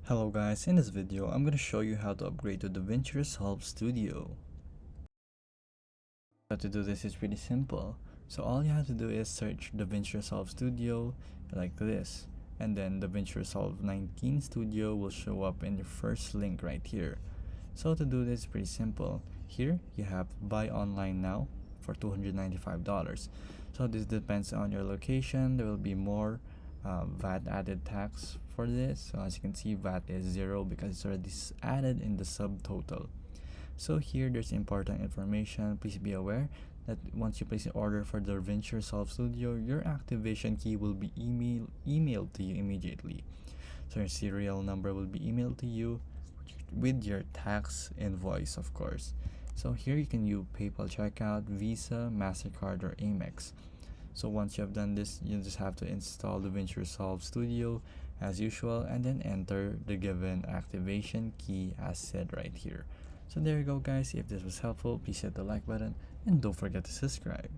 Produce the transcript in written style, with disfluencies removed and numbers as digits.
Hello guys, in this video I'm going to show you how to upgrade to DaVinci Resolve Studio. How to do this is pretty simple. So all you have to do is search DaVinci Resolve Studio like this, and then DaVinci Resolve 19 Studio will show up in your first link right here. So to do this, pretty simple. Here you have buy online now for $295. So this depends on your location. There will be more VAT added tax for this. So as you can see, VAT is 0 because it's already added in the subtotal. So here there's important information. Please be aware that once you place an order for the DaVinci Resolve Studio, your activation key will be emailed to you immediately. So your serial number will be emailed to you with your tax invoice, of course. So here you can use PayPal checkout, Visa, MasterCard, or Amex. So once you have done this, you just have to install DaVinci Resolve Studio as usual and then enter the given activation key as said right here. So there you go guys. If this was helpful, please hit the like button and don't forget to subscribe.